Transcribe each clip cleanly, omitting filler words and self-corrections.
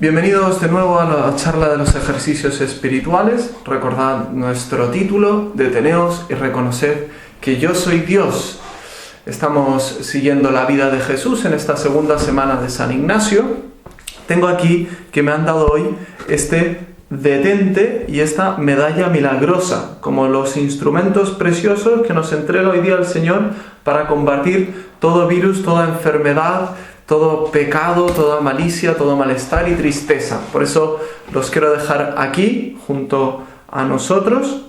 Bienvenidos de nuevo a la charla de los ejercicios espirituales. Recordad nuestro título: Deteneos y reconoced que yo soy Dios. Estamos siguiendo la vida de Jesús en esta segunda semana de San Ignacio. Tengo aquí que me han dado hoy este detente y esta medalla milagrosa, como los instrumentos preciosos que nos entrega hoy día el Señor para combatir todo virus, toda enfermedad, todo pecado, toda malicia, todo malestar y tristeza. Por eso los quiero dejar aquí, junto a nosotros,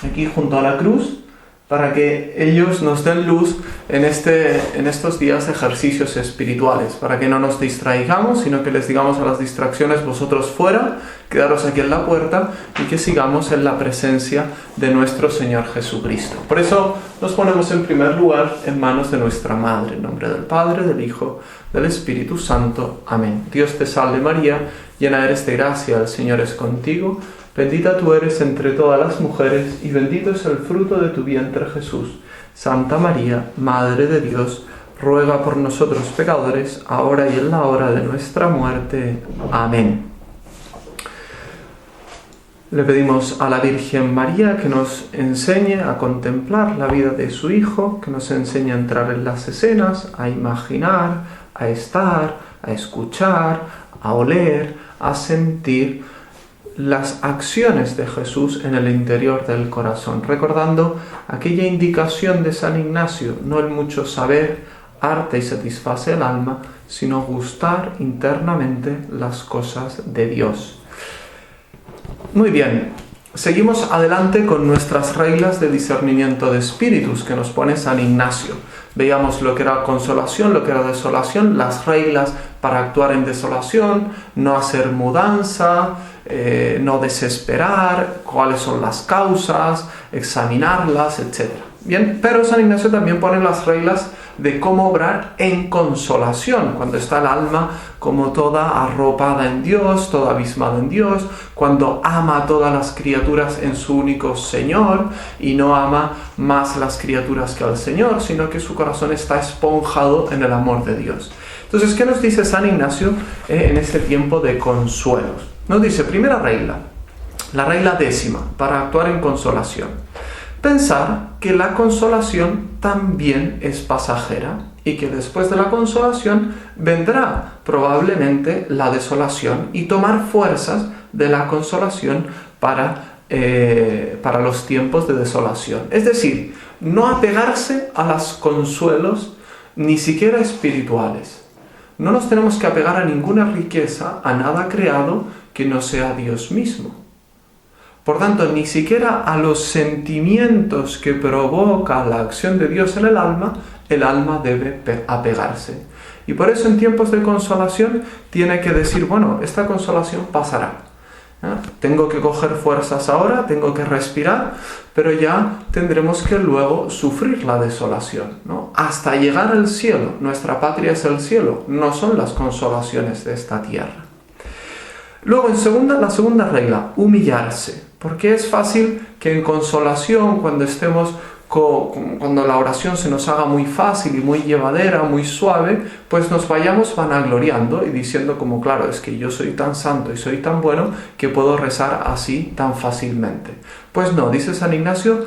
aquí junto a la cruz, para que ellos nos den luz en estos días de ejercicios espirituales, para que no nos distraigamos, sino que les digamos a las distracciones: vosotros fuera, quedaros aquí en la puerta, y que sigamos en la presencia de nuestro Señor Jesucristo. Por eso nos ponemos en primer lugar en manos de nuestra Madre, en nombre del Padre, del Hijo, del Espíritu Santo. Amén. Dios te salve María, llena eres de gracia, el Señor es contigo. Bendita tú eres entre todas las mujeres, y bendito es el fruto de tu vientre, Jesús. Santa María, Madre de Dios, ruega por nosotros pecadores, ahora y en la hora de nuestra muerte. Amén. Le pedimos a la Virgen María que nos enseñe a contemplar la vida de su Hijo, que nos enseñe a entrar en las escenas, a imaginar, a estar, a escuchar, a oler, a sentir las acciones de Jesús en el interior del corazón, recordando aquella indicación de San Ignacio: no el mucho saber harta y satisface el alma, sino gustar internamente las cosas de Dios. Muy bien, seguimos adelante con nuestras reglas de discernimiento de espíritus que nos pone San Ignacio. Veíamos lo que era consolación, lo que era desolación, las reglas para actuar en desolación: no hacer mudanza, no desesperar, cuáles son las causas, examinarlas, etc. Bien, pero San Ignacio también pone las reglas de cómo obrar en consolación, cuando está el alma como toda arropada en Dios, toda abismada en Dios, cuando ama a todas las criaturas en su único Señor y no ama más las criaturas que al Señor, sino que su corazón está esponjado en el amor de Dios. Entonces, ¿qué nos dice San Ignacio en este tiempo de consuelos? Nos dice, primera regla, la regla 10ª, para actuar en consolación: pensar que la consolación también es pasajera y que después de la consolación vendrá probablemente la desolación, y tomar fuerzas de la consolación para los tiempos de desolación. Es decir, no apegarse a los consuelos ni siquiera espirituales. No nos tenemos que apegar a ninguna riqueza, a nada creado que no sea Dios mismo. Por tanto, ni siquiera a los sentimientos que provoca la acción de Dios en el alma debe apegarse. Y por eso en tiempos de consolación tiene que decir: bueno, esta consolación pasará. Tengo que coger fuerzas ahora, tengo que respirar, pero ya tendremos que luego sufrir la desolación, ¿no? Hasta llegar al cielo. Nuestra patria es el cielo, no son las consolaciones de esta tierra. Luego, la segunda regla, humillarse. Porque es fácil que en consolación, cuando la oración se nos haga muy fácil y muy llevadera, muy suave, pues nos vayamos vanagloriando y diciendo como: claro, es que yo soy tan santo y soy tan bueno que puedo rezar así tan fácilmente. Pues no, dice San Ignacio,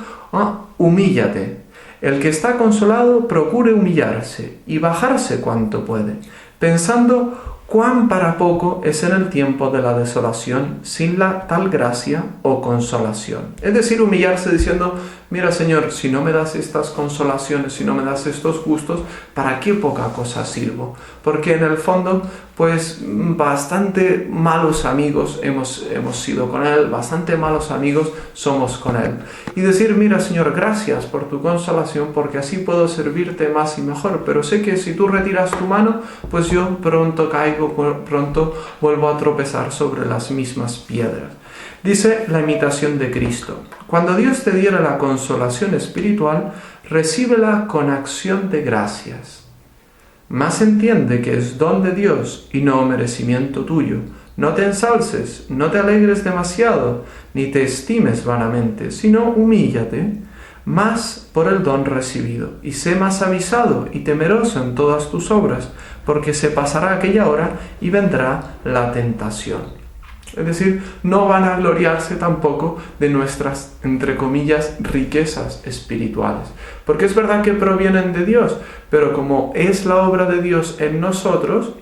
humíllate. El que está consolado procure humillarse y bajarse cuanto puede, pensando cuán para poco es en el tiempo de la desolación sin la tal gracia o consolación. Es decir, humillarse diciendo: mira, Señor, si no me das estas consolaciones, si no me das estos gustos, ¿para qué poca cosa sirvo? Porque en el fondo, pues bastante malos amigos hemos sido con Él, bastante malos amigos somos con Él. Y decir: mira, Señor, gracias por tu consolación, porque así puedo servirte más y mejor, pero sé que si tú retiras tu mano, pues yo pronto caigo, pronto vuelvo a tropezar sobre las mismas piedras. Dice la imitación de Cristo: cuando Dios te diera la consolación espiritual, recíbela con acción de gracias. Mas entiende que es don de Dios y no merecimiento tuyo. No te ensalces, no te alegres demasiado, ni te estimes vanamente, sino humíllate, más por el don recibido, y sé más avisado y temeroso en todas tus obras, porque se pasará aquella hora y vendrá la tentación. Es decir, no van a gloriarse tampoco de nuestras, entre comillas, riquezas espirituales. Porque es verdad que provienen de Dios, pero como es la obra de Dios en nosotros,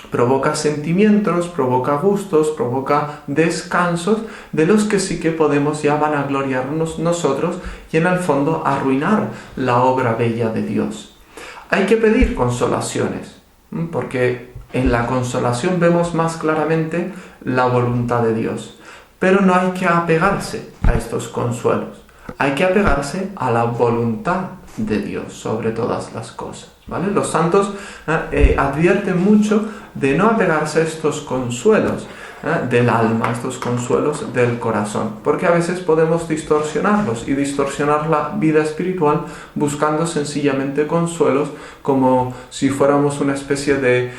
provoca sentimientos, provoca gustos, provoca descansos, de los que sí que podemos ya van a gloriarnos nosotros y en el fondo arruinar la obra bella de Dios. Hay que pedir consolaciones, porque en la consolación vemos más claramente la voluntad de Dios. Pero no hay que apegarse a estos consuelos. Hay que apegarse a la voluntad de Dios sobre todas las cosas, ¿vale? Los santos advierten mucho de no apegarse a estos consuelos del alma, estos consuelos del corazón, porque a veces podemos distorsionarlos y distorsionar la vida espiritual buscando sencillamente consuelos como si fuéramos una especie de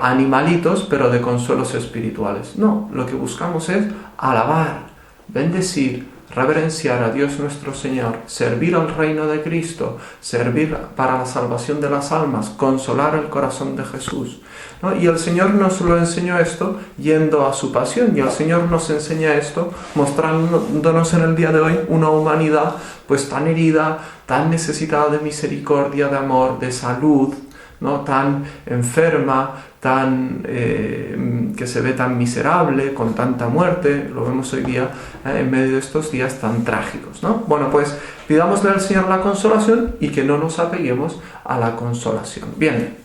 animalitos, pero de consuelos espirituales. No, lo que buscamos es alabar, bendecir, reverenciar a Dios nuestro Señor, servir al reino de Cristo, servir para la salvación de las almas, consolar el corazón de Jesús, ¿no? Y el Señor nos lo enseñó esto yendo a su pasión, y el Señor nos enseña esto mostrándonos en el día de hoy una humanidad pues tan herida, tan necesitada de misericordia, de amor, de salud, ¿no? Tan enferma, tan que se ve tan miserable, con tanta muerte, lo vemos hoy día en medio de estos días tan trágicos, ¿no? Bueno, pues pidámosle al Señor la consolación y que no nos apeguemos a la consolación. Bien,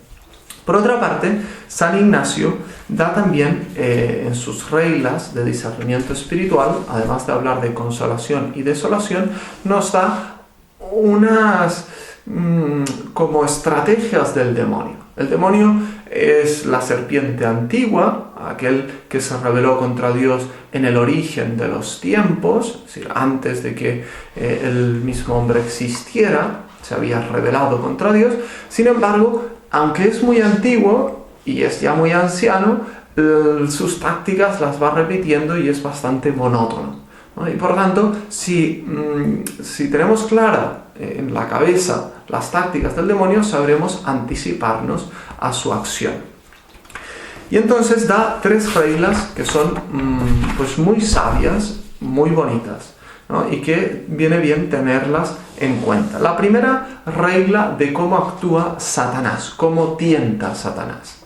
por otra parte, San Ignacio da también en sus reglas de discernimiento espiritual, además de hablar de consolación y desolación, nos da unas como estrategias del demonio. El demonio es la serpiente antigua, aquel que se rebeló contra Dios en el origen de los tiempos, es decir, antes de que el mismo hombre existiera, se había rebelado contra Dios. Sin embargo, aunque es muy antiguo y es ya muy anciano, sus tácticas las va repitiendo y es bastante monótono, ¿no? Y por tanto, si tenemos clara en la cabeza las tácticas del demonio, sabremos anticiparnos a su acción. Y entonces da 3 reglas que son pues muy sabias, muy bonitas, ¿no? Y que viene bien tenerlas en cuenta. La primera regla de cómo actúa Satanás, cómo tienta Satanás.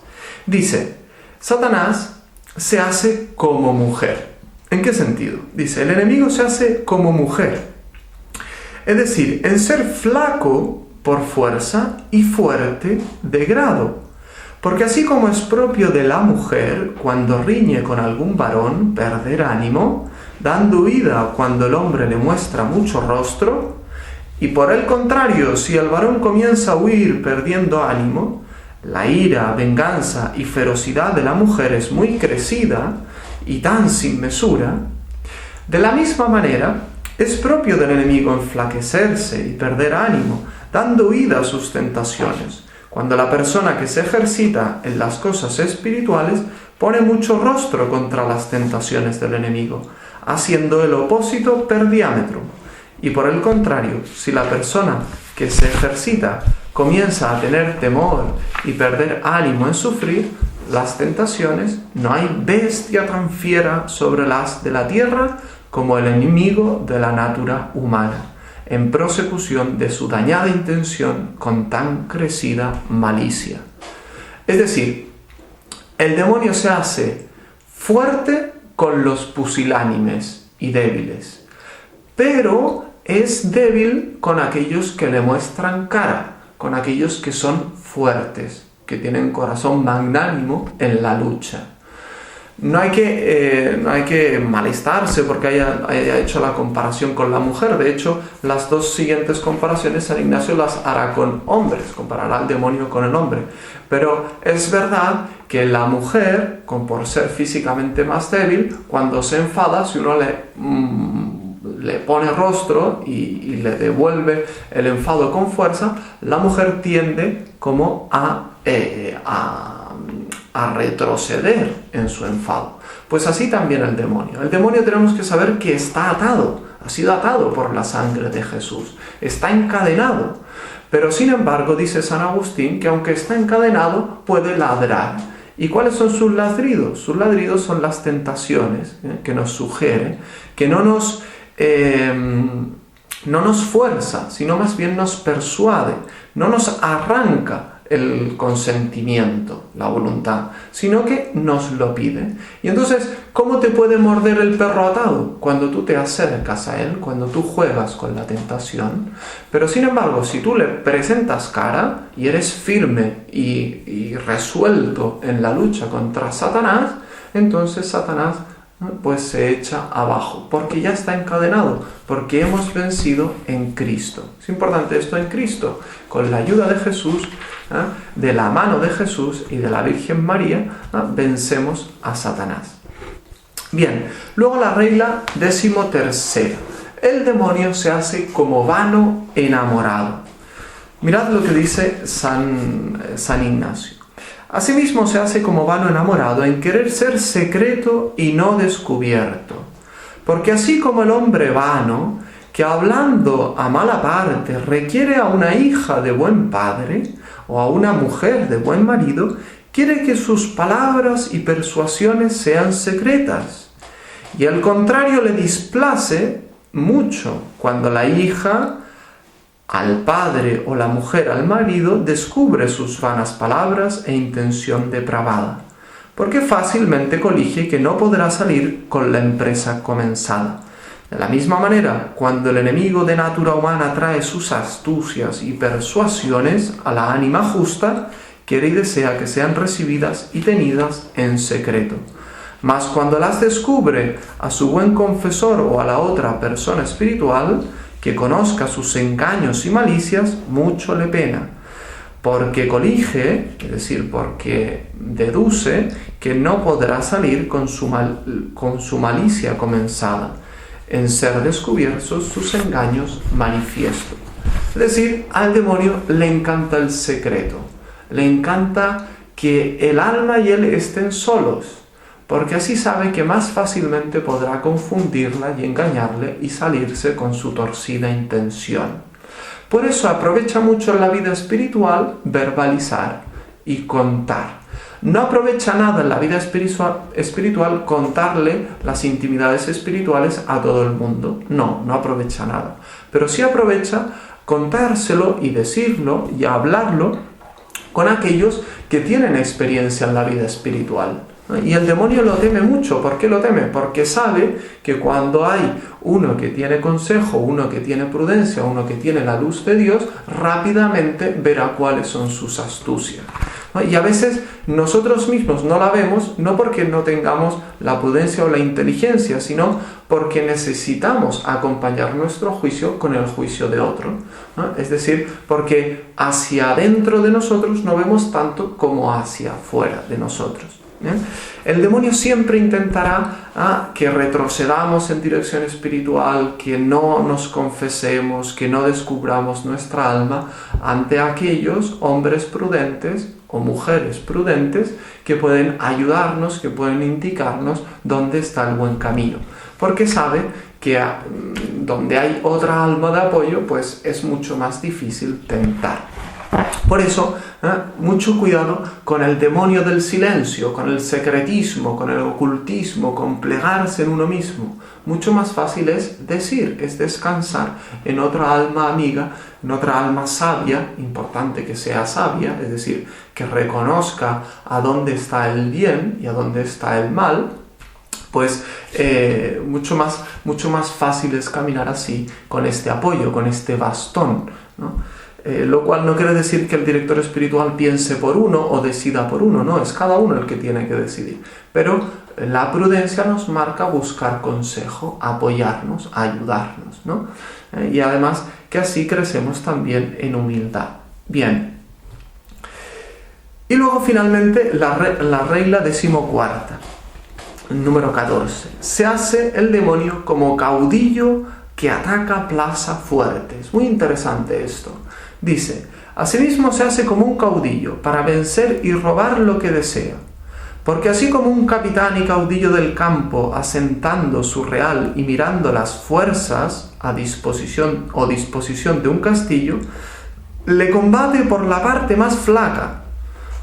Dice, Satanás se hace como mujer. ¿En qué sentido? Dice, el enemigo se hace como mujer. Es decir, en ser flaco por fuerza y fuerte de grado. Porque así como es propio de la mujer, cuando riñe con algún varón, perder ánimo, dando huida cuando el hombre le muestra mucho rostro, y por el contrario, si el varón comienza a huir perdiendo ánimo, la ira, venganza y ferocidad de la mujer es muy crecida y tan sin mesura, de la misma manera, es propio del enemigo enflaquecerse y perder ánimo, dando huida a sus tentaciones, cuando la persona que se ejercita en las cosas espirituales pone mucho rostro contra las tentaciones del enemigo, haciendo el opósito per diámetro. Y por el contrario, si la persona que se ejercita comienza a tener temor y perder ánimo en sufrir las tentaciones, no hay bestia tan fiera sobre las de la tierra como el enemigo de la natura humana, en prosecución de su dañada intención con tan crecida malicia. Es decir, el demonio se hace fuerte con los pusilánimes y débiles, pero es débil con aquellos que le muestran cara, con aquellos que son fuertes, que tienen corazón magnánimo en la lucha. No hay que malestarse porque haya hecho la comparación con la mujer. De hecho, las 2 siguientes comparaciones San Ignacio las hará con hombres, comparará al demonio con el hombre. Pero es verdad que la mujer, por ser físicamente más débil, cuando se enfada, si uno le pone rostro y le devuelve el enfado con fuerza, la mujer tiende como a a retroceder en su enfado. Pues así también el demonio. El demonio tenemos que saber que está atado, ha sido atado por la sangre de Jesús, está encadenado. Pero sin embargo, dice San Agustín, que aunque está encadenado, puede ladrar. ¿Y cuáles son sus ladridos? Sus ladridos son las tentaciones que nos sugiere, que no nos fuerza, sino más bien nos persuade, no nos arranca el consentimiento, la voluntad, sino que nos lo pide. Y entonces, ¿cómo te puede morder el perro atado? Cuando tú te acercas a él, cuando tú juegas con la tentación. Pero sin embargo, si tú le presentas cara y eres firme y resuelto en la lucha contra Satanás, entonces Satanás pues se echa abajo, porque ya está encadenado, porque hemos vencido en Cristo. Es importante esto, en Cristo, con la ayuda de Jesús, de la mano de Jesús y de la Virgen María, vencemos a Satanás. Bien, luego la regla 13ª. El demonio se hace como vano enamorado. Mirad lo que dice San Ignacio. Asimismo se hace como vano enamorado en querer ser secreto y no descubierto. Porque así como el hombre vano, que hablando a mala parte requiere a una hija de buen padre o a una mujer de buen marido, quiere que sus palabras y persuasiones sean secretas. Y al contrario le displace mucho cuando la hija al padre o la mujer al marido descubre sus vanas palabras e intención depravada, porque fácilmente colige que no podrá salir con la empresa comenzada. De la misma manera, cuando el enemigo de natura humana trae sus astucias y persuasiones a la ánima justa, quiere y desea que sean recibidas y tenidas en secreto. Mas cuando las descubre a su buen confesor o a la otra persona espiritual, que conozca sus engaños y malicias, mucho le pena, porque colige, es decir, porque deduce que no podrá salir con su malicia comenzada, en ser descubiertos sus engaños manifiestos. Es decir, al demonio le encanta el secreto, le encanta que el alma y él estén solos, porque así sabe que más fácilmente podrá confundirla y engañarle y salirse con su torcida intención. Por eso aprovecha mucho en la vida espiritual verbalizar y contar. No aprovecha nada en la vida espiritual contarle las intimidades espirituales a todo el mundo. No aprovecha nada. Pero sí aprovecha contárselo y decirlo y hablarlo con aquellos que tienen experiencia en la vida espiritual. Y el demonio lo teme mucho. ¿Por qué lo teme? Porque sabe que cuando hay uno que tiene consejo, uno que tiene prudencia, uno que tiene la luz de Dios, rápidamente verá cuáles son sus astucias. Y a veces nosotros mismos no la vemos, no porque no tengamos la prudencia o la inteligencia, sino porque necesitamos acompañar nuestro juicio con el juicio de otro, ¿no? Es decir, porque hacia adentro de nosotros no vemos tanto como hacia afuera de nosotros. El demonio siempre intentará que retrocedamos en dirección espiritual, que no nos confesemos, que no descubramos nuestra alma ante aquellos hombres prudentes o mujeres prudentes que pueden ayudarnos, que pueden indicarnos dónde está el buen camino, porque sabe que donde hay otra alma de apoyo, pues es mucho más difícil tentar. Por eso, mucho cuidado con el demonio del silencio, con el secretismo, con el ocultismo, con plegarse en uno mismo. Mucho más fácil es decir, es descansar en otra alma amiga, en otra alma sabia, importante que sea sabia, es decir, que reconozca a dónde está el bien y a dónde está el mal. Pues mucho más fácil es caminar así, con este apoyo, con este bastón, ¿no? Lo cual no quiere decir que el director espiritual piense por uno o decida por uno, no, es cada uno el que tiene que decidir. Pero la prudencia nos marca buscar consejo, apoyarnos, ayudarnos, ¿no? Y además que así crecemos también en humildad. Bien. Y luego finalmente la regla 14ª, número 14. Se hace el demonio como caudillo que ataca plaza fuerte. Es muy interesante esto. Dice, asimismo se hace como un caudillo para vencer y robar lo que desea. Porque así como un capitán y caudillo del campo, asentando su real y mirando las fuerzas a disposición de un castillo, le combate por la parte más flaca.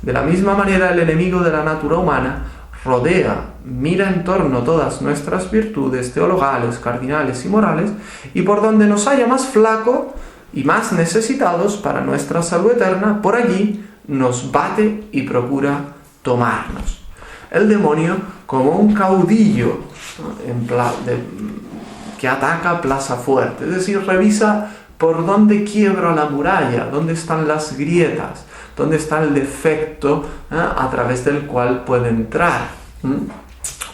De la misma manera el enemigo de la natura humana rodea, mira en torno todas nuestras virtudes teologales, cardinales y morales, y por donde nos haya más flaco y más necesitados para nuestra salud eterna, por allí nos bate y procura tomarnos. El demonio, como un caudillo, ¿no?, que ataca plaza fuerte, es decir, revisa por dónde quiebra la muralla, dónde están las grietas, dónde está el defecto a través del cual puede entrar.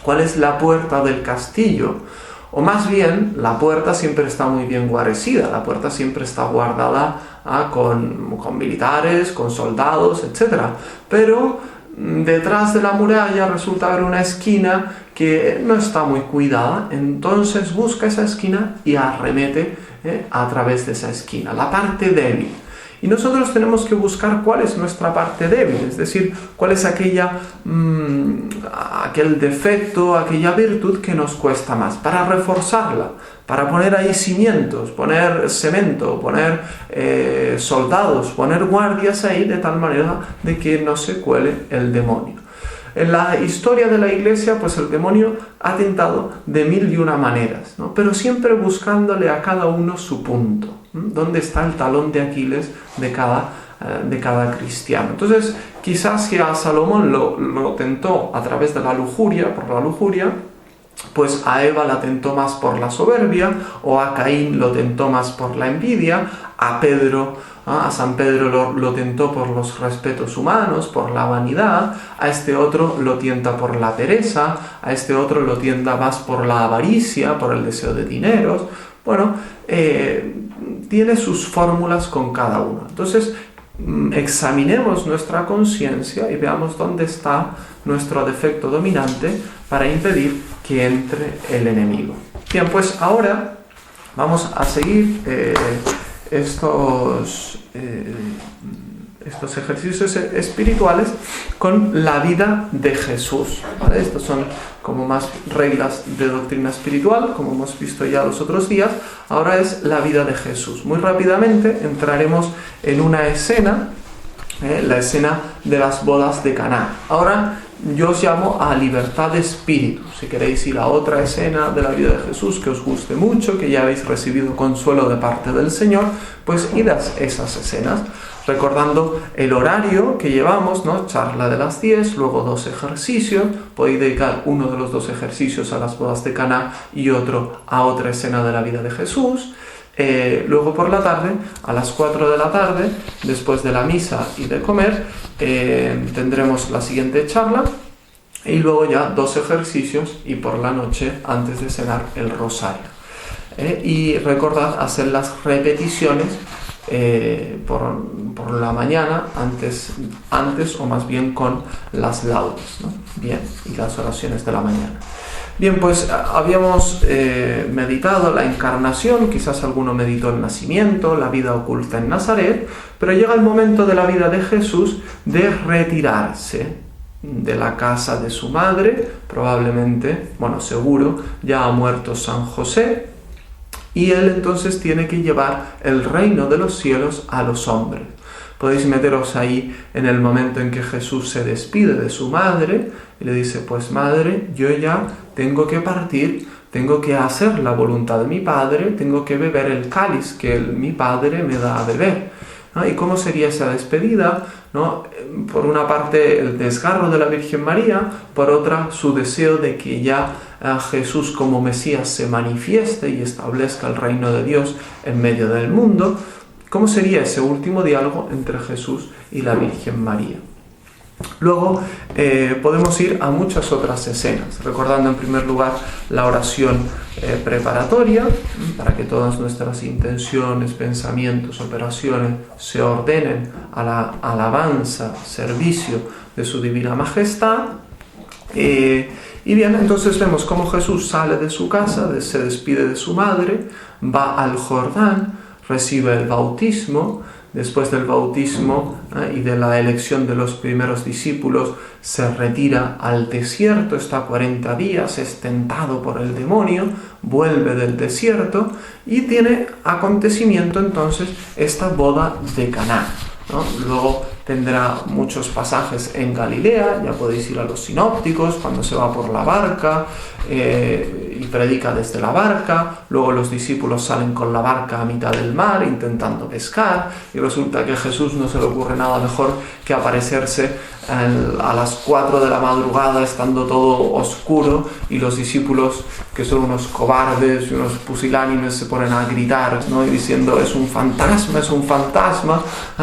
¿Cuál es la puerta del castillo? O más bien, la puerta siempre está muy bien guarecida, la puerta siempre está guardada con militares, con soldados, etc. Pero detrás de la muralla resulta haber una esquina que no está muy cuidada, entonces busca esa esquina y arremete a través de esa esquina, la parte débil. Y nosotros tenemos que buscar cuál es nuestra parte débil, es decir, cuál es aquel defecto, aquella virtud que nos cuesta más, para reforzarla, para poner ahí cimientos, poner cemento, poner soldados, poner guardias ahí de tal manera de que no se cuele el demonio. En la historia de la Iglesia, pues el demonio ha tentado de 1001 maneras, ¿no? Pero siempre buscándole a cada uno su punto, ¿no? ¿Dónde está el talón de Aquiles de cada cristiano? Entonces, quizás si a Salomón lo tentó a través de la lujuria, por la lujuria, pues a Eva la tentó más por la soberbia, o a Caín lo tentó más por la envidia, a San Pedro lo tentó por los respetos humanos, por la vanidad, a este otro lo tienta por la pereza, a este otro lo tienta más por la avaricia, por el deseo de dineros. Bueno, tiene sus fórmulas con cada uno. Entonces, examinemos nuestra conciencia y veamos dónde está nuestro defecto dominante para impedir que entre el enemigo. Bien, pues ahora vamos a seguir estos ejercicios espirituales con la vida de Jesús, ¿vale? Estos son como más reglas de doctrina espiritual, como hemos visto ya los otros días. Ahora es la vida de Jesús. Muy rápidamente entraremos en una escena, la escena de las bodas de Caná. Ahora yo os llamo a libertad de espíritu. Si queréis ir a otra escena de la vida de Jesús que os guste mucho, que ya habéis recibido consuelo de parte del Señor, pues id a esas escenas, recordando el horario que llevamos, ¿no? Charla de las 10, luego 2 ejercicios. Podéis dedicar uno de los 2 ejercicios a las bodas de Caná y otro a otra escena de la vida de Jesús. Luego por la tarde, a las 4 de la tarde, después de la misa y de comer, tendremos la siguiente charla y luego ya 2 ejercicios, y por la noche, antes de cenar, el rosario. Y recordad hacer las repeticiones por la mañana, antes o más bien con las laudes, ¿no? Bien, y las oraciones de la mañana. Bien, pues habíamos meditado la encarnación, quizás alguno meditó el nacimiento, la vida oculta en Nazaret, pero llega el momento de la vida de Jesús de retirarse de la casa de su madre, probablemente, bueno, seguro, ya ha muerto San José, y él entonces tiene que llevar el reino de los cielos a los hombres. Podéis meteros ahí en el momento en que Jesús se despide de su madre y le dice: pues madre, yo ya tengo que partir, tengo que hacer la voluntad de mi Padre, tengo que beber el cáliz que mi Padre me da a beber, ¿no? ¿Y cómo sería esa despedida? ¿No? Por una parte el desgarro de la Virgen María, por otra su deseo de que ya Jesús como Mesías se manifieste y establezca el reino de Dios en medio del mundo. ¿Cómo sería ese último diálogo entre Jesús y la Virgen María? Luego podemos ir a muchas otras escenas, recordando en primer lugar la oración preparatoria, para que todas nuestras intenciones, pensamientos, operaciones se ordenen a la alabanza, servicio de su Divina Majestad. Y bien, entonces vemos cómo Jesús sale de su casa, se despide de su madre, va al Jordán, recibe el bautismo, después del bautismo y de la elección de los primeros discípulos, se retira al desierto, está 40 días, es tentado por el demonio, vuelve del desierto y tiene acontecimiento entonces esta boda de Caná, ¿no? Luego tendrá muchos pasajes en Galilea, ya podéis ir a los sinópticos, cuando se va por la barca y predica desde la barca, luego los discípulos salen con la barca a mitad del mar intentando pescar y resulta que a Jesús no se le ocurre nada mejor que aparecerse a las 4 de la madrugada estando todo oscuro y los discípulos, que son unos cobardes y unos pusilánimes, se ponen a gritar, ¿no? Y diciendo es un fantasma,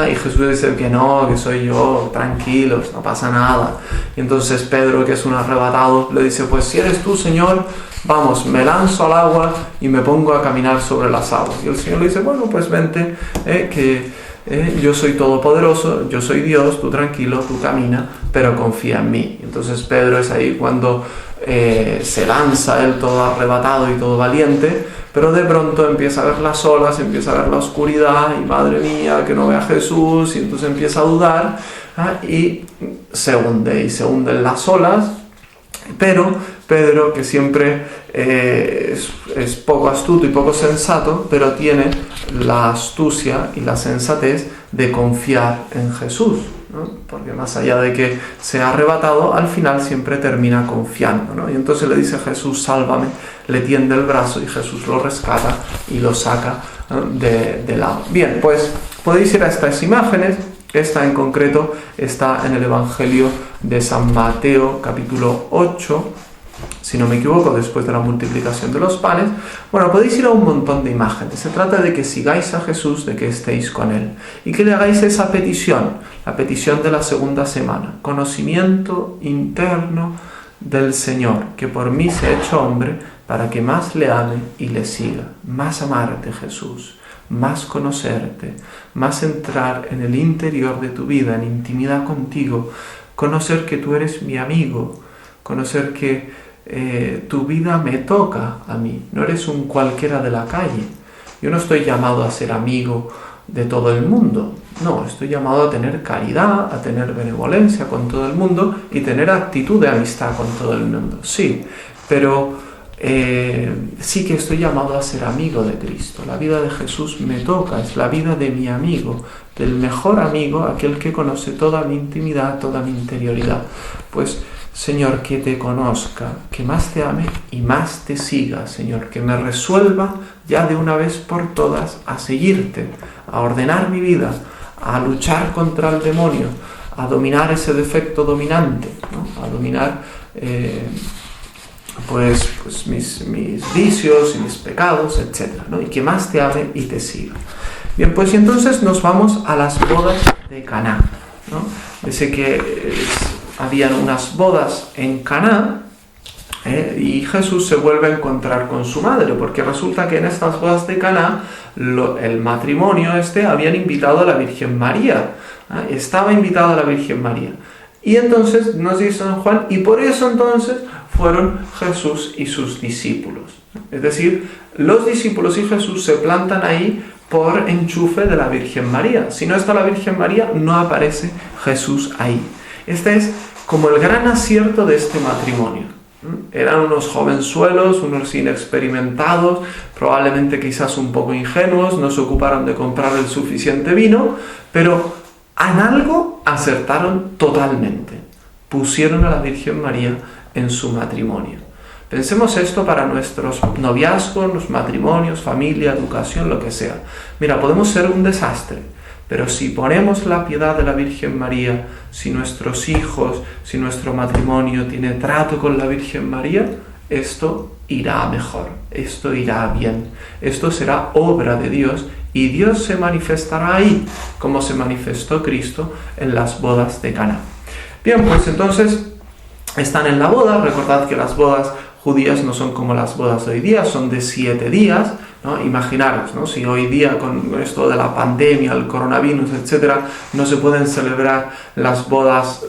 y Jesús dice que no, que soy yo, tranquilos, no pasa nada. Y entonces Pedro, que es un arrebatado, le dice, pues si eres tú, Señor, vamos, me lanzo al agua y me pongo a caminar sobre las aguas. Y el Señor le dice, bueno, pues vente, yo soy todopoderoso, yo soy Dios, tú tranquilo, tú camina, pero confía en mí. Entonces Pedro es ahí cuando se lanza él todo arrebatado y todo valiente, pero de pronto empieza a ver las olas, empieza a ver la oscuridad y madre mía, que no vea a Jesús, y entonces empieza a dudar y se hunde en las olas. Pero Pedro, que siempre es poco astuto y poco sensato, pero tiene la astucia y la sensatez de confiar en Jesús, ¿no? Porque más allá de que sea arrebatado, al final siempre termina confiando, ¿no? Y entonces le dice a Jesús, sálvame, le tiende el brazo y Jesús lo rescata y lo saca, ¿no? de lado. Bien, pues podéis ir a estas imágenes. Esta en concreto está en el Evangelio de San Mateo, capítulo 8, si no me equivoco, después de la multiplicación de los panes. Bueno, podéis ir a un montón de imágenes. Se trata de que sigáis a Jesús, de que estéis con Él y que le hagáis esa petición, la petición de la segunda semana. Conocimiento interno del Señor, que por mí se ha hecho hombre para que más le ame y le siga. Más amarte, Jesús. Más conocerte, más entrar en el interior de tu vida, en intimidad contigo, conocer que tú eres mi amigo, conocer que tu vida me toca a mí, no eres un cualquiera de la calle. Yo no estoy llamado a ser amigo de todo el mundo, no, estoy llamado a tener caridad, a tener benevolencia con todo el mundo y tener actitud de amistad con todo el mundo, sí, pero sí que estoy llamado a ser amigo de Cristo. La vida de Jesús me toca, es la vida de mi amigo, del mejor amigo, aquel que conoce toda mi intimidad, toda mi interioridad. Pues, Señor, que te conozca, que más te ame y más te siga, Señor, que me resuelva ya de una vez por todas a seguirte, a ordenar mi vida, a luchar contra el demonio, a dominar ese defecto dominante, ¿no? A dominar pues mis vicios y mis pecados, etc., ¿no? Y que más te ame y te siga. Bien, pues y entonces nos vamos a las bodas de Caná, ¿no? Dice que habían unas bodas en Caná y Jesús se vuelve a encontrar con su madre, porque resulta que en estas bodas de Caná el matrimonio habían invitado a la Virgen María, estaba invitada a la Virgen María. Y entonces nos dice San Juan, y por eso entonces fueron Jesús y sus discípulos. Es decir, los discípulos y Jesús se plantan ahí por enchufe de la Virgen María. Si no está la Virgen María, no aparece Jesús ahí. Este es como el gran acierto de este matrimonio. Eran unos jovenzuelos, unos inexperimentados, probablemente quizás un poco ingenuos, no se ocuparon de comprar el suficiente vino, pero en algo acertaron totalmente. Pusieron a la Virgen María en su matrimonio. Pensemos esto para nuestros noviazgos, los matrimonios, familia, educación, lo que sea. Mira, podemos ser un desastre, pero si ponemos la piedad de la Virgen María, si nuestros hijos, si nuestro matrimonio tiene trato con la Virgen María, esto irá mejor, esto irá bien, esto será obra de Dios y Dios se manifestará ahí, como se manifestó Cristo en las bodas de Caná. Bien, pues entonces están en la boda. Recordad que las bodas judías no son como las bodas de hoy día, son de 7 días, ¿no? Imaginaros, ¿no? Si hoy día con esto de la pandemia, el coronavirus, etcétera, no se pueden celebrar las bodas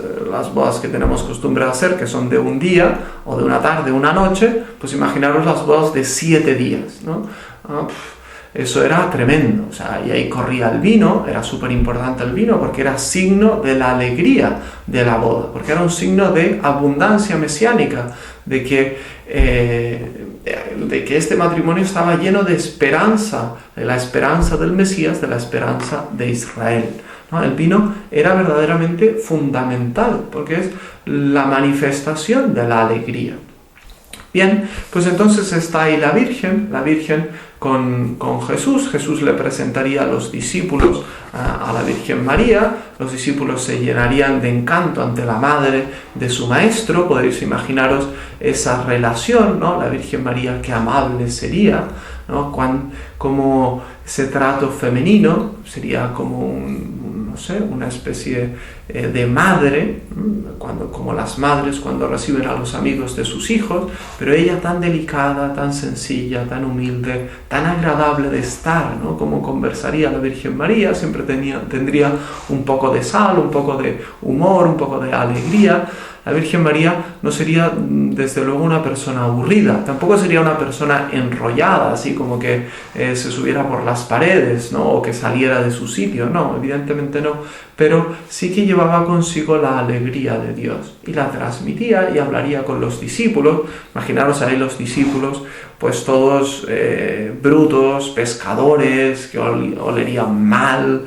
que tenemos costumbre de hacer, que son de un día, o de una tarde, una noche, pues imaginaros las bodas de 7 días, ¿no? Eso era tremendo, o sea, y ahí corría el vino, era súper importante el vino porque era signo de la alegría de la boda, porque era un signo de abundancia mesiánica, de que este matrimonio estaba lleno de esperanza, de la esperanza del Mesías, de la esperanza de Israel, ¿no? El vino era verdaderamente fundamental porque es la manifestación de la alegría. Bien, pues entonces está ahí la Virgen con Jesús. Jesús le presentaría a los discípulos a la Virgen María. Los discípulos se llenarían de encanto ante la madre de su maestro. Podéis imaginaros esa relación, ¿no? La Virgen María, qué amable sería, ¿no? Como ese trato femenino sería como una especie de madre, como las madres cuando reciben a los amigos de sus hijos, pero ella tan delicada, tan sencilla, tan humilde, tan agradable de estar, ¿no? Como conversaría la Virgen María, siempre tendría un poco de sal, un poco de humor, un poco de alegría. La Virgen María no sería desde luego una persona aburrida, tampoco sería una persona enrollada, así como que se subiera por las paredes, ¿no? O que saliera de su sitio, no, evidentemente no, pero sí que llevaba consigo la alegría de Dios y la transmitía y hablaría con los discípulos. Imaginaros ahí los discípulos, pues todos brutos, pescadores, que olerían mal,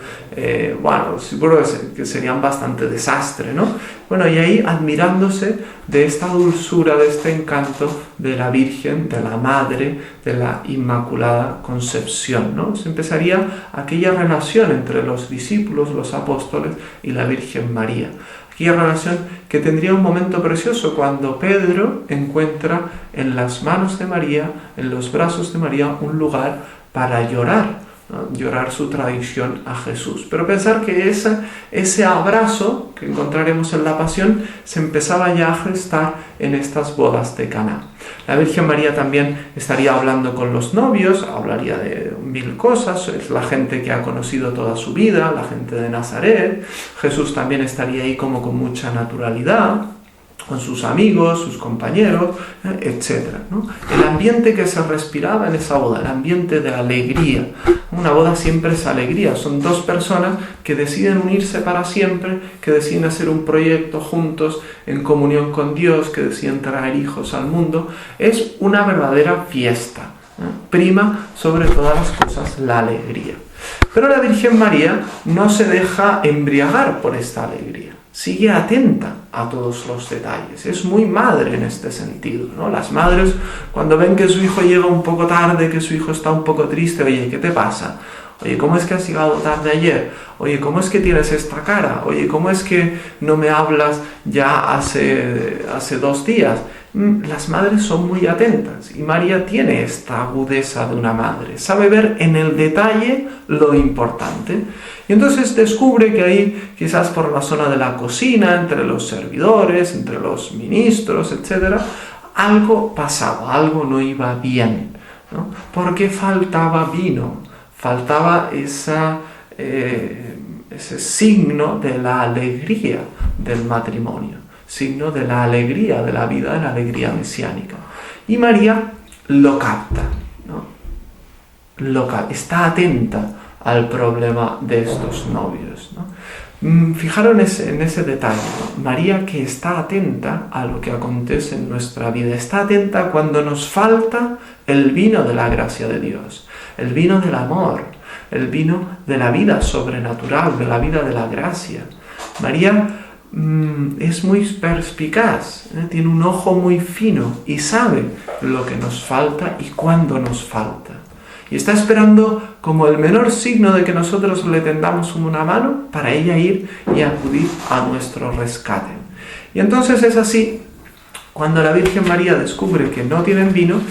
seguro que serían bastante desastre, ¿no? Bueno, y ahí admirándose de esta dulzura, de este encanto de la Virgen, de la Madre, de la Inmaculada Concepción, ¿no? Se empezaría aquella relación entre los discípulos, los apóstoles y la Virgen María. Aquella relación que tendría un momento precioso cuando Pedro encuentra en las manos de María, en los brazos de María, un lugar para llorar, ¿no? Llorar su traición a Jesús. Pero pensar que ese abrazo que encontraremos en la Pasión se empezaba ya a gestar en estas bodas de Caná. La Virgen María también estaría hablando con los novios, hablaría de mil cosas, es la gente que ha conocido toda su vida, la gente de Nazaret. Jesús también estaría ahí como con mucha naturalidad, con sus amigos, sus compañeros, etc., ¿no? El ambiente que se respiraba en esa boda, el ambiente de alegría. Una boda siempre es alegría, son dos personas que deciden unirse para siempre, que deciden hacer un proyecto juntos en comunión con Dios, que deciden traer hijos al mundo. Es una verdadera fiesta, ¿no? Prima sobre todas las cosas la alegría. Pero la Virgen María no se deja embriagar por esta alegría. Sigue atenta a todos los detalles. Es muy madre en este sentido, ¿no? Las madres, cuando ven que su hijo llega un poco tarde, que su hijo está un poco triste, oye, ¿qué te pasa? Oye, ¿cómo es que has llegado tarde ayer? Oye, ¿cómo es que tienes esta cara? Oye, ¿cómo es que no me hablas ya hace 2 días? Las madres son muy atentas y María tiene esta agudeza de una madre, sabe ver en el detalle lo importante. Y entonces descubre que ahí, quizás por la zona de la cocina, entre los servidores, entre los ministros, etc., algo pasaba, algo no iba bien, ¿no? Porque faltaba vino, faltaba ese signo de la alegría del matrimonio, signo de la alegría de la vida, de la alegría mesiánica. Y María lo capta, ¿no? Está atenta al problema de estos novios, ¿no? Fijaros en ese detalle, ¿no? María, que está atenta a lo que acontece en nuestra vida, está atenta cuando nos falta el vino de la gracia de Dios, el vino del amor, el vino de la vida sobrenatural, de la vida de la gracia. María es muy perspicaz, tiene un ojo muy fino y sabe lo que nos falta y cuándo nos falta. Y está esperando como el menor signo de que nosotros le tendamos una mano para ella ir y acudir a nuestro rescate. Y entonces es así, cuando la Virgen María descubre que no tienen vino,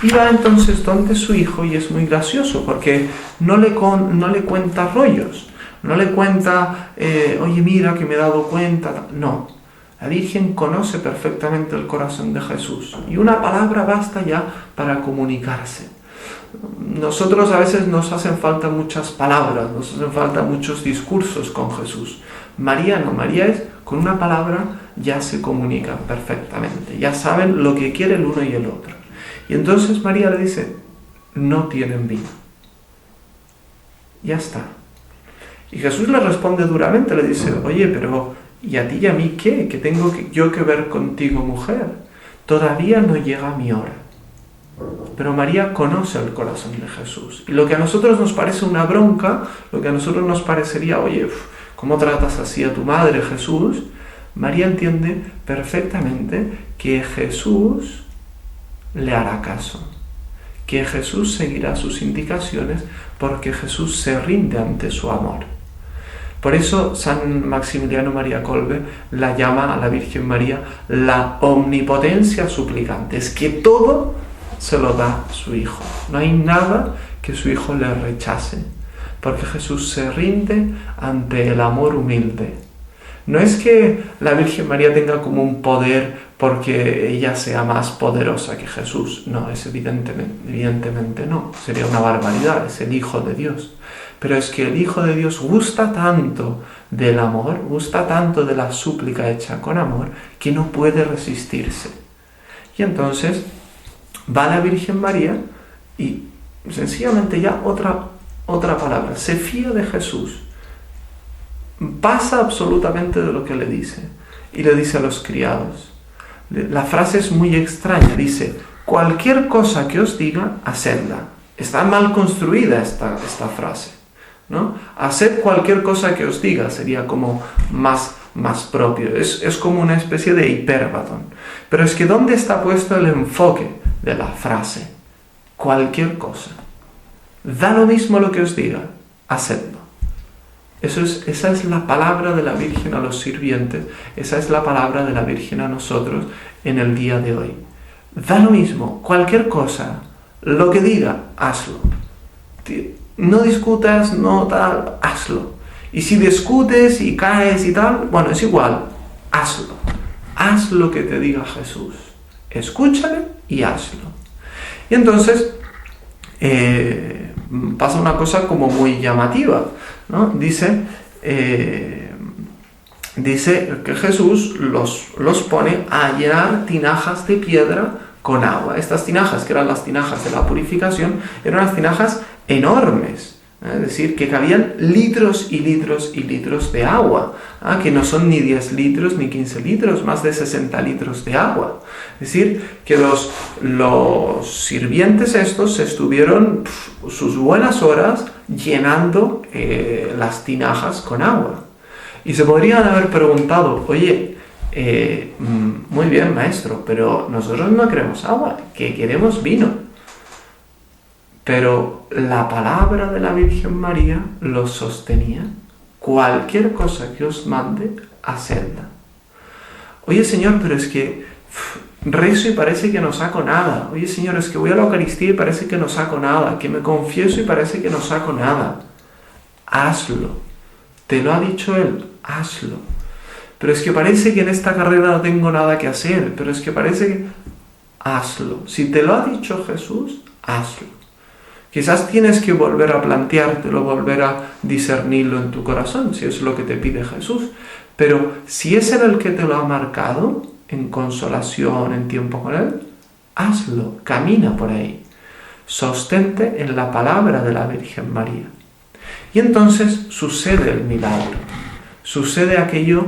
y va entonces donde su hijo, y es muy gracioso porque no le cuenta rollos, no le cuenta, oye, mira que me he dado cuenta. No, la Virgen conoce perfectamente el corazón de Jesús y una palabra basta ya para comunicarse. Nosotros a veces nos hacen falta muchas palabras, nos hacen falta muchos discursos con Jesús. María no, María es, con una palabra ya se comunican perfectamente, ya saben lo que quiere el uno y el otro. Y entonces María le dice, no tienen vino. Ya está. Y Jesús le responde duramente, le dice, oye, pero ¿y a ti y a mí qué? ¿Qué tengo yo que ver contigo, mujer? Todavía no llega mi hora. Pero María conoce el corazón de Jesús. Y lo que a nosotros nos parece una bronca, lo que a nosotros nos parecería, oye, ¿cómo tratas así a tu madre, Jesús? María entiende perfectamente que Jesús le hará caso, que Jesús seguirá sus indicaciones porque Jesús se rinde ante su amor. Por eso San Maximiliano María Kolbe la llama a la Virgen María la omnipotencia suplicante. Es que todo se lo da su Hijo. No hay nada que su Hijo le rechace, porque Jesús se rinde ante el amor humilde. No es que la Virgen María tenga como un poder porque ella sea más poderosa que Jesús. No, es evidentemente no. Sería una barbaridad, es el Hijo de Dios. Pero es que el Hijo de Dios gusta tanto del amor, gusta tanto de la súplica hecha con amor, que no puede resistirse. Y entonces va la Virgen María y sencillamente ya otra palabra, se fía de Jesús. Pasa absolutamente de lo que le dice. Y le dice a los criados. La frase es muy extraña, dice, cualquier cosa que os diga, hacedla. Está mal construida esta frase, ¿no? Haced cualquier cosa que os diga, sería como más propio. Es como una especie de hipérbaton. Pero es que ¿dónde está puesto el enfoque de la frase? Cualquier cosa. Da lo mismo lo que os diga, hacedlo. Esa es la palabra de la Virgen a los sirvientes, esa es la palabra de la Virgen a nosotros en el día de hoy. Da lo mismo, cualquier cosa, lo que diga, hazlo. No discutas, no tal, hazlo. Y si discutes y caes y tal, bueno, es igual, hazlo. Haz lo que te diga Jesús. Escúchale y hazlo. Y entonces pasa una cosa como muy llamativa, ¿no? Dice que Jesús los pone a llenar tinajas de piedra con agua. Estas tinajas, que eran las tinajas de la purificación, eran unas tinajas enormes, es decir, que cabían litros y litros y litros de agua, que no son ni 10 litros ni 15 litros, más de 60 litros de agua. Es decir, que los sirvientes estos estuvieron sus buenas horas llenando las tinajas con agua. Y se podrían haber preguntado, oye, muy bien, maestro, pero nosotros no queremos agua, que queremos vino. Pero la palabra de la Virgen María los sostenía. Cualquier cosa que os mande, hacedla. Oye, Señor, pero es que rezo y parece que no saco nada. Oye, Señor, es que voy a la Eucaristía y parece que no saco nada. Que me confieso y parece que no saco nada. Hazlo. Te lo ha dicho Él, hazlo. Pero es que parece que en esta carrera no tengo nada que hacer. Pero es que parece que... Hazlo. Si te lo ha dicho Jesús, hazlo. Quizás tienes que volver a planteártelo, volver a discernirlo en tu corazón, si es lo que te pide Jesús. Pero si es Él el que te lo ha marcado, en consolación, en tiempo con Él, hazlo, camina por ahí. Sostente en la palabra de la Virgen María. Y entonces sucede el milagro, sucede aquello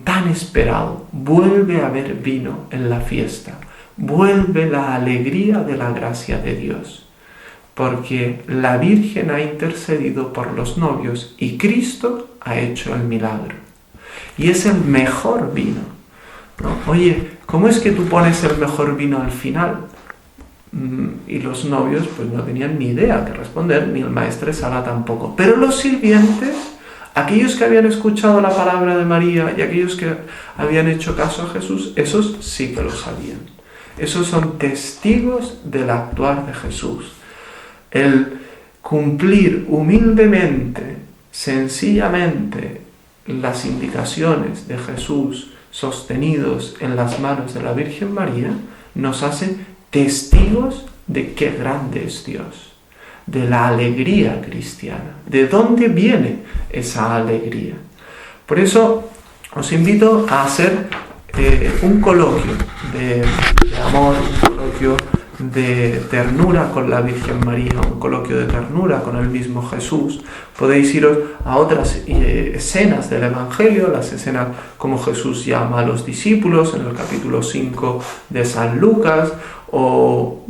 tan esperado. Vuelve a haber vino en la fiesta, vuelve la alegría de la gracia de Dios. Porque la Virgen ha intercedido por los novios y Cristo ha hecho el milagro. Y es el mejor vino, ¿no? Oye, ¿cómo es que tú pones el mejor vino al final? Y los novios pues no tenían ni idea que responder, ni el maestresala tampoco. Pero los sirvientes, aquellos que habían escuchado la palabra de María y aquellos que habían hecho caso a Jesús, esos sí que lo sabían. Esos son testigos del actuar de Jesús. El cumplir humildemente, sencillamente, las indicaciones de Jesús sostenidos en las manos de la Virgen María, nos hace testigos de qué grande es Dios, de la alegría cristiana. ¿De dónde viene esa alegría? Por eso os invito a hacer un coloquio de amor, un coloquio de ternura con la Virgen María, un coloquio de ternura con el mismo Jesús. Podéis iros a otras escenas del Evangelio, las escenas como Jesús llama a los discípulos en el capítulo 5 de San Lucas, o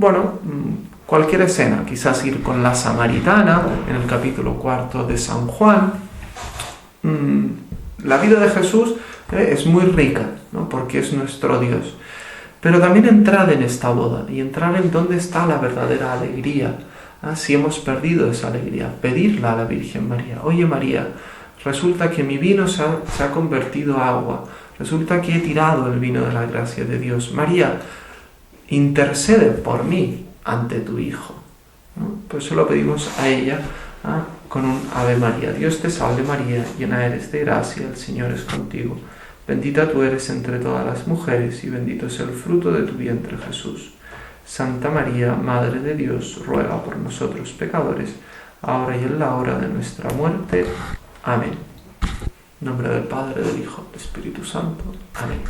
cualquier escena, quizás ir con la samaritana en el capítulo 4 de San Juan. La vida de Jesús es muy rica, ¿no? Porque es nuestro Dios. Pero también entrad en esta boda y entrar en dónde está la verdadera alegría. Si hemos perdido esa alegría, pedirla a la Virgen María. Oye María, resulta que mi vino se ha convertido a agua. Resulta que he tirado el vino de la gracia de Dios. María, intercede por mí ante tu Hijo, ¿no? Pues eso lo pedimos a ella con un Ave María. Dios te salve María, llena eres de gracia, el Señor es contigo. Bendita tú eres entre todas las mujeres y bendito es el fruto de tu vientre Jesús. Santa María, Madre de Dios, ruega por nosotros pecadores, ahora y en la hora de nuestra muerte. Amén. En nombre del Padre, del Hijo, del Espíritu Santo. Amén.